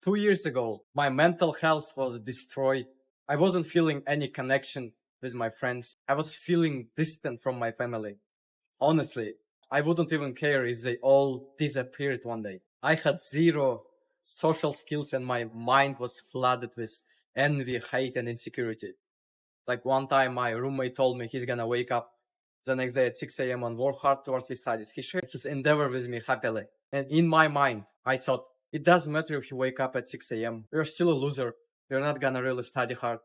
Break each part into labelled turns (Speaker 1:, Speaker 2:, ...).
Speaker 1: 2 years ago, my mental health was destroyed. I wasn't feeling any connection with my friends. I was feeling distant from my family. Honestly, I wouldn't even care if they all disappeared one day. I had zero social skills and my mind was flooded with envy, hate, and insecurity. Like one time my roommate told me he's gonna wake up the next day at 6 a.m. and work hard towards his studies. He shared his endeavor with me happily. And in my mind, I thought, it doesn't matter if you wake up at 6 a.m. You're still a loser. You're not gonna really study hard.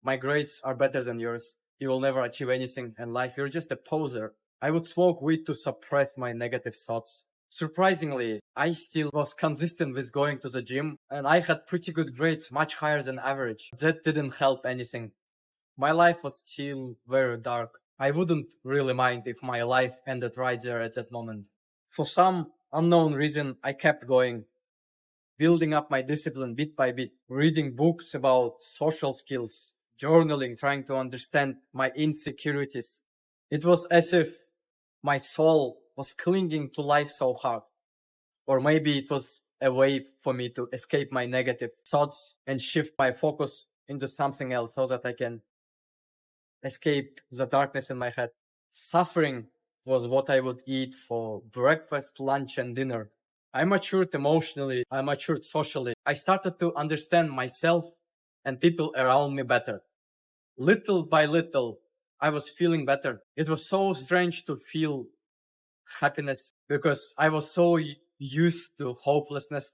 Speaker 1: My grades are better than yours. You will never achieve anything in life. You're just a poser. I would smoke weed to suppress my negative thoughts. Surprisingly, I still was consistent with going to the gym and I had pretty good grades, much higher than average. That didn't help anything. My life was still very dark. I wouldn't really mind if my life ended right there at that moment. For some unknown reason, I kept going, building up my discipline bit by bit, reading books about social skills, journaling, trying to understand my insecurities. It was as if my soul was clinging to life so hard. Or maybe it was a way for me to escape my negative thoughts and shift my focus into something else so that I can escape the darkness in my head. Suffering was what I would eat for breakfast, lunch, and dinner. I matured emotionally. I matured socially. I started to understand myself and people around me better. Little by little, I was feeling better. It was so strange to feel happiness because I was so used to hopelessness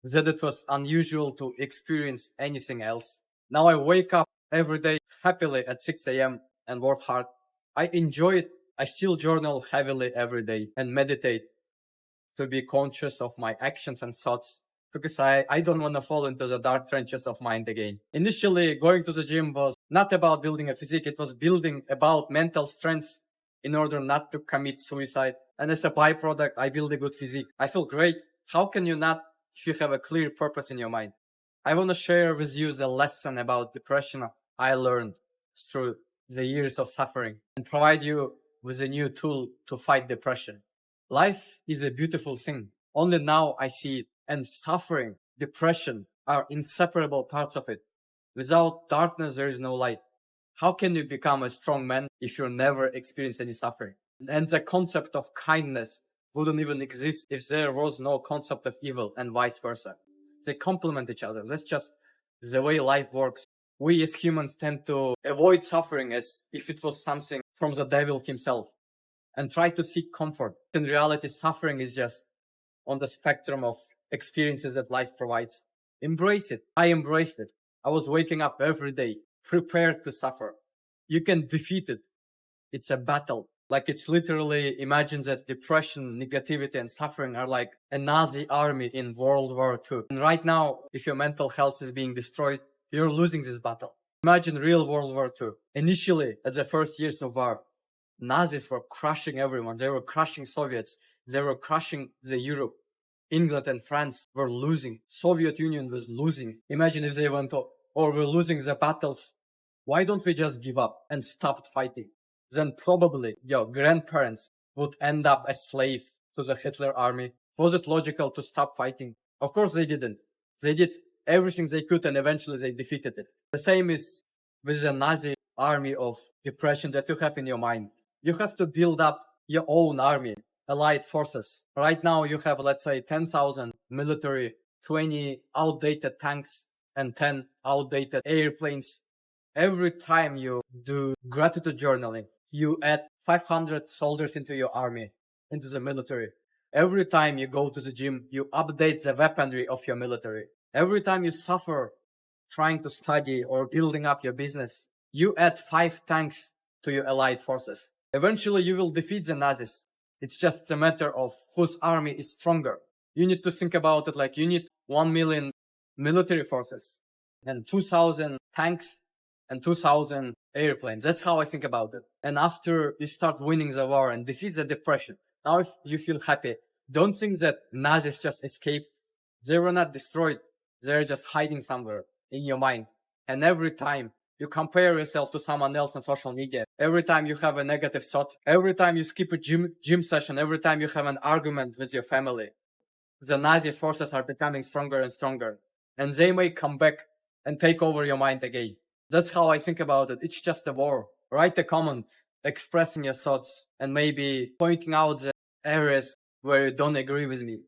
Speaker 1: that it was unusual to experience anything else. Now I wake up every day happily at 6 a.m. and work hard. I enjoy it. I still journal heavily every day and meditate to be conscious of my actions and thoughts because I don't want to fall into the dark trenches of mind again. Initially, going to the gym was not about building a physique. It was building about mental strength in order not to commit suicide. And as a byproduct, I build a good physique. I feel great. How can you not if you have a clear purpose in your mind? I want to share with you the lesson about depression I learned through the years of suffering and provide you with a new tool to fight depression. Life is a beautiful thing. Only now I see it. And suffering, depression are inseparable parts of it. Without darkness, there is no light. How can you become a strong man if you never experience any suffering? And the concept of kindness wouldn't even exist if there was no concept of evil and vice versa. They complement each other. That's just the way life works. We as humans tend to avoid suffering as if it was something from the devil himself and try to seek comfort. In reality, suffering is just on the spectrum of experiences that life provides. Embrace it. I embraced it. I was waking up every day, prepared to suffer. You can defeat it. It's a battle. Like it's literally, imagine that depression, negativity, and suffering are like a Nazi army in World War II. And right now, if your mental health is being destroyed, you're losing this battle. Imagine real World War II. Initially, at the first years of war, Nazis were crushing everyone. They were crushing Soviets. They were crushing the Europe. England and France were losing. Soviet Union was losing. Imagine if they went, or we're losing the battles. Why don't we just give up and stop fighting? Then probably your grandparents would end up as slave to the Hitler army. Was it logical to stop fighting? Of course they didn't. They did everything they could and eventually they defeated it. The same is with the Nazi army of depression that you have in your mind. You have to build up your own army, allied forces. Right now you have, let's say, 10,000 military, 20 outdated tanks, and 10 outdated airplanes. Every time you do gratitude journaling, you add 500 soldiers into your army, into the military. Every time you go to the gym, you update the weaponry of your military. Every time you suffer trying to study or building up your business, you add 5 tanks to your allied forces. Eventually, you will defeat the Nazis. It's just a matter of whose army is stronger. You need to think about it like you need 1 million military forces and 2,000 tanks and 2,000 airplanes. That's how I think about it. And after you start winning the war and defeat the depression, now if you feel happy, don't think that Nazis just escaped. They were not destroyed. They're just hiding somewhere in your mind. And every time you compare yourself to someone else on social media, every time you have a negative thought, every time you skip a gym session, every time you have an argument with your family, the Nazi forces are becoming stronger and stronger. and they may come back and take over your mind again. That's how I think about it. It's just a war. Write a comment, expressing your thoughts, and maybe pointing out the areas where you don't agree with me.